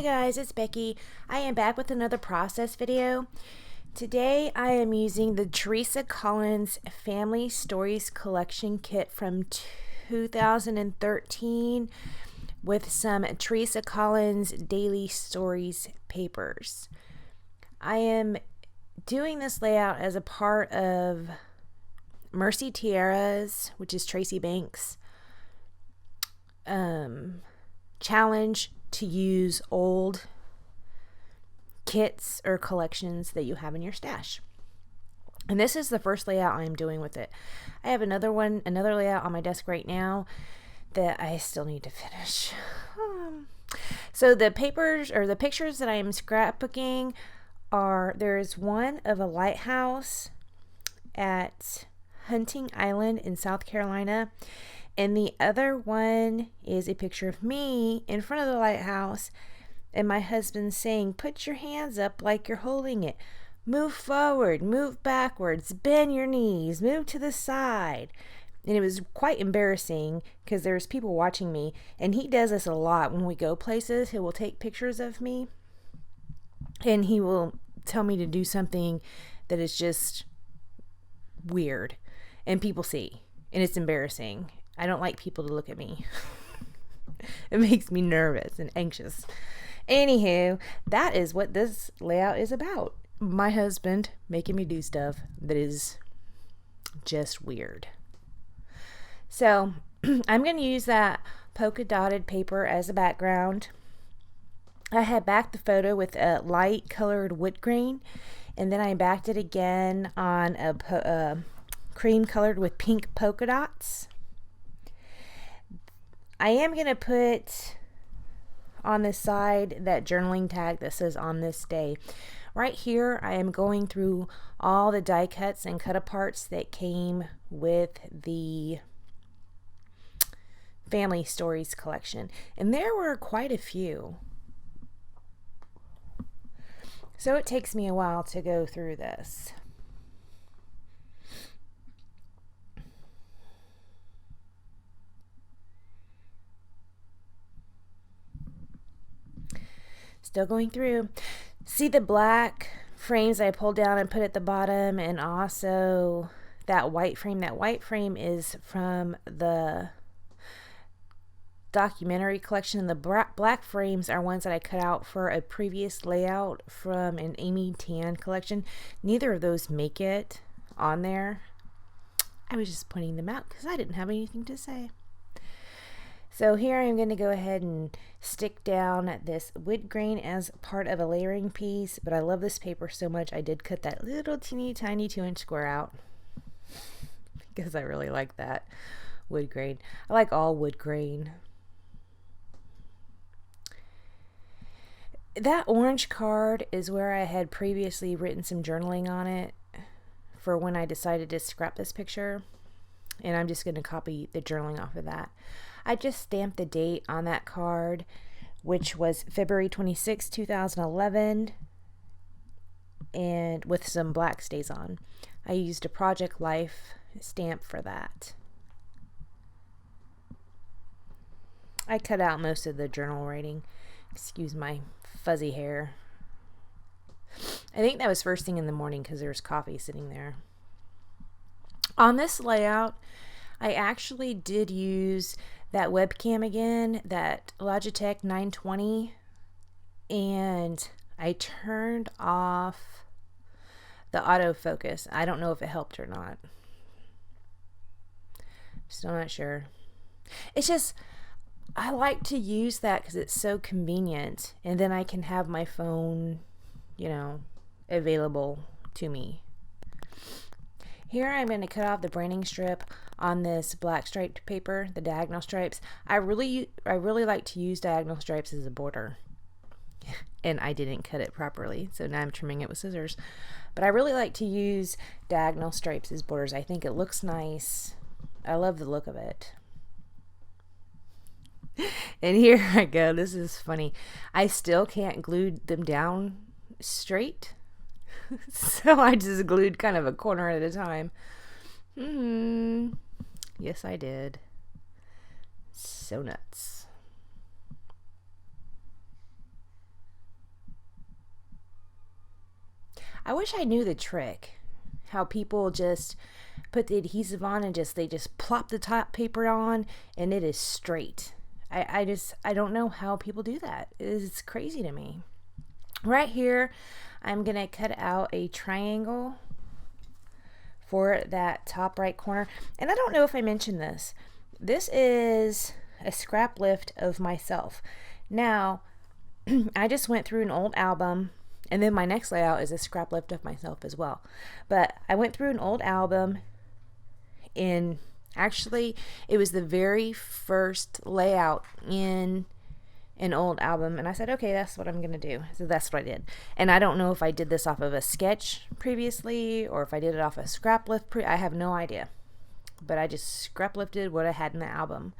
guys, it's Becky. I am back with another process video. Today I am using the Theresa Collins Family Stories Collection Kit from 2013 with some Theresa Collins Daily Stories papers. I am doing this layout as a part of Mercy Tiara's, which is Tracy Banks' challenge to use old kits or collections that you have in your stash. And this is the first layout I'm doing with it. I have another layout on my desk right now that I still need to finish. So the papers or the pictures that I am scrapbooking there's one of a lighthouse at Hunting Island in South Carolina. And the other one is a picture of me in front of the lighthouse and my husband saying, "Put your hands up like you're holding it. Move forward, move backwards, bend your knees, move to the side." And it was quite embarrassing because there's people watching me, and he does this a lot when we go places. He will take pictures of me and he will tell me to do something that is just weird and people see, and it's embarrassing. I don't like people to look at me. It makes me nervous and anxious. Anywho, that is what this layout is about. My husband making me do stuff that is just weird. So I'm going to use that polka dotted paper as a background. I had backed the photo with a light colored wood grain, and then I backed it again on a cream colored with pink polka dots. I am going to put on the side that journaling tag that says "on this day." Right here, I am going through all the die cuts and cut aparts that came with the Family Stories collection. And there were quite a few. So it takes me a while to go through this. Still going through. See the black frames I pulled down and put at the bottom, and also that white frame. That white frame is from the documentary collection, and the black frames are ones that I cut out for a previous layout from an Amy Tan collection. Neither of those make it on there. I was just pointing them out because I didn't have anything to say. So here I'm going to go ahead and stick down this wood grain as part of a layering piece, but I love this paper so much I did cut that little teeny tiny 2-inch square out because I really like that wood grain. I like all wood grain. That orange card is where I had previously written some journaling on it for when I decided to scrap this picture, and I'm just going to copy the journaling off of that. I just stamped the date on that card, which was February 26, 2011, and with some black stays on. I used a Project Life stamp for that. I cut out most of the journal writing. Excuse my fuzzy hair. I think that was first thing in the morning because there was coffee sitting there. On this layout, I actually did use that webcam again, that Logitech 920, and I turned off the autofocus. I don't know if it helped or not. Still not sure. It's just, I like to use that because it's so convenient, and then I can have my phone, available to me. Here I'm going to cut off the branding strip on this black striped paper, the diagonal stripes. I really like to use diagonal stripes as a border. And I didn't cut it properly, so now I'm trimming it with scissors. But I really like to use diagonal stripes as borders. I think it looks nice. I love the look of it. And here I go. This is funny. I still can't glue them down straight. So I just glued kind of a corner at a time. Yes, I did. So nuts. I wish I knew the trick. How people just put the adhesive on and they just plop the top paper on and it is straight. I don't know how people do that. It's crazy to me. Right here, I'm going to cut out a triangle for that top right corner. And I don't know if I mentioned this. This is a scrap lift of myself. Now, I just went through an old album, and then my next layout is a scrap lift of myself as well. But I went through an old album actually, it was the very first layout in an old album, and I said, okay, that's what I'm gonna do. So that's what I did. And I don't know if I did this off of a sketch previously or if I did it off a scrap lift. I have no idea, but I just scrap lifted what I had in the album.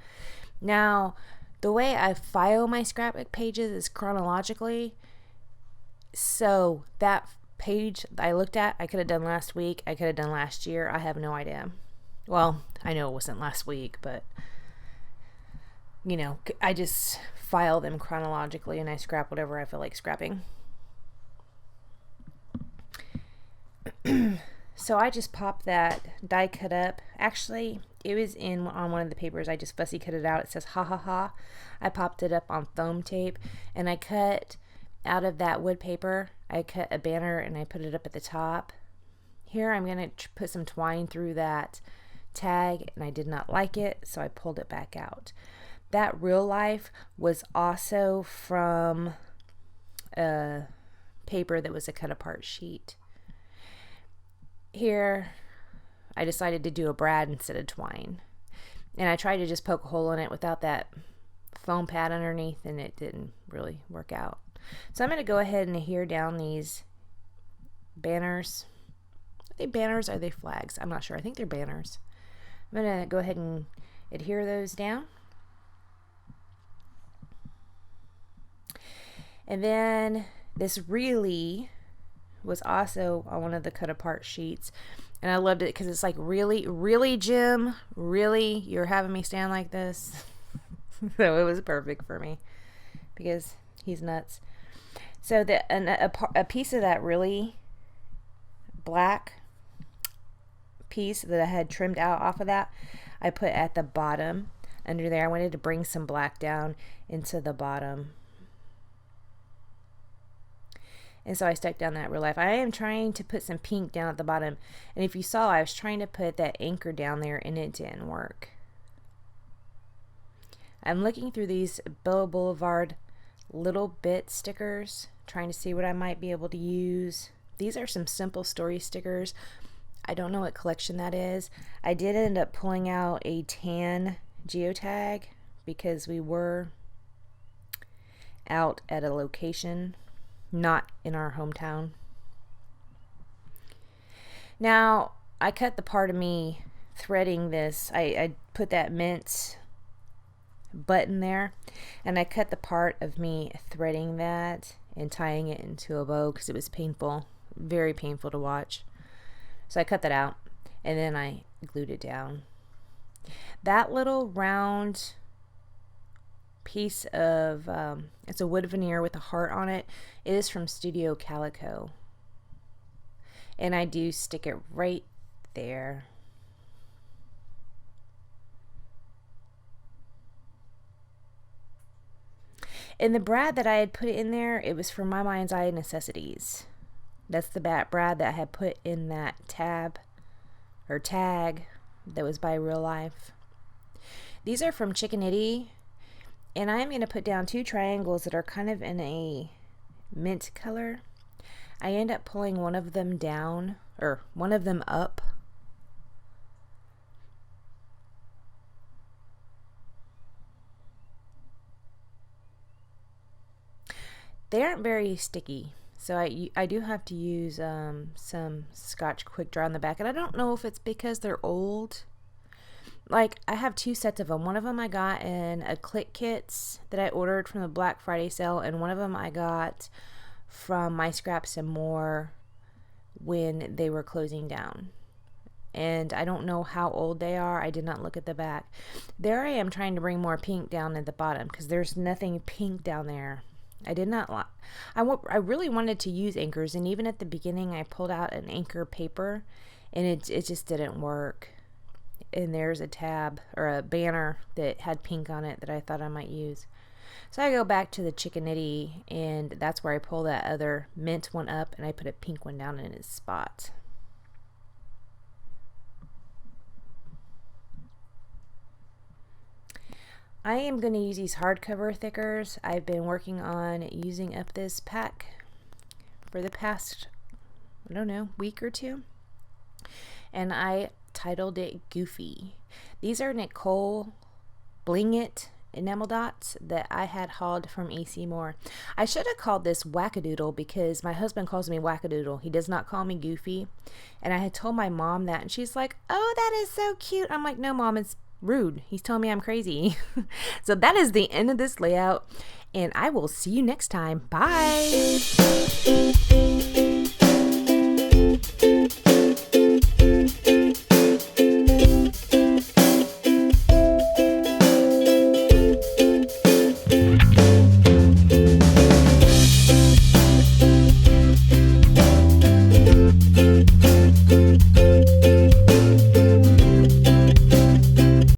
Now, the way I file my scrapbook pages is chronologically. So that page I looked at, I could have done last week, I could have done last year. I have no idea. Well, I know it wasn't last week, but I just file them chronologically and I scrap whatever I feel like scrapping. So I just popped that die cut up. Actually, it was on one of the papers. I just fussy cut it out. It says ha ha ha. I popped it up on foam tape and I cut out of that wood paper. I cut a banner and I put it up at the top. Here I'm going to put some twine through that tag and I did not like it, so I pulled it back out. That real life was also from a paper that was a cut apart sheet. Here I decided to do a brad instead of twine, and I tried to just poke a hole in it without that foam pad underneath, and it didn't really work out. So I'm going to go ahead and adhere down these banners. Are they banners or are they flags? I'm not sure. I think they're banners. I'm going to go ahead and adhere those down. And then this really was also on one of the cut apart sheets. And I loved it because it's like, really, Jim? Really? You're having me stand like this? So it was perfect for me because he's nuts. So a piece of that really black piece that I had trimmed out off of that, I put at the bottom under there. I wanted to bring some black down into the bottom. And so I stuck down that real life. I am trying to put some pink down at the bottom. And if you saw, I was trying to put that anchor down there and it didn't work. I'm looking through these Bella Boulevard little bit stickers, trying to see what I might be able to use. These are some simple story stickers. I don't know what collection that is. I did end up pulling out a tan geotag because we were out at a location not in our hometown. Now, I cut the part of me threading this. I put that mint button there, and I cut the part of me threading that and tying it into a bow because it was painful, very painful to watch. So I cut that out and then I glued it down. That little round piece of it's a wood veneer with a heart on it. It is from Studio Calico, and I do stick it right there. And the brad that I had put in there, it was from My Mind's Eye Necessities. That's the brad that I had put in that tab or tag that was by Real Life. These are from Chickanitty, and I'm going to put down 2 triangles that are kind of in a mint color. I end up pulling one of them down, or one of them up. They aren't very sticky, so I do have to use some Scotch Quick Dry on the back, and I don't know if it's because they're old. Like, I have 2 sets of them. One of them I got in a Click Kits that I ordered from the Black Friday sale, and one of them I got from My Scraps and More when they were closing down. And I don't know how old they are. I did not look at the back. There I am trying to bring more pink down at the bottom because there's nothing pink down there. I did not like, I really wanted to use anchors, and even at the beginning I pulled out an anchor paper and it just didn't work. And there's a tab or a banner that had pink on it that I thought I might use. So I go back to the Chickanitty, and that's where I pull that other mint one up and I put a pink one down in its spot. I am going to use these hardcover thickers. I've been working on using up this pack for the past, I don't know, week or two. And I titled it Goofy. These are Nicole Bling It enamel dots that I had hauled from AC Moore. I should have called this Wackadoodle because my husband calls me Wackadoodle. He does not call me Goofy. And I had told my mom that, and she's like, "Oh, that is so cute." I'm like, "No, Mom, it's rude. He's telling me I'm crazy." So that is the end of this layout, and I will see you next time. Bye.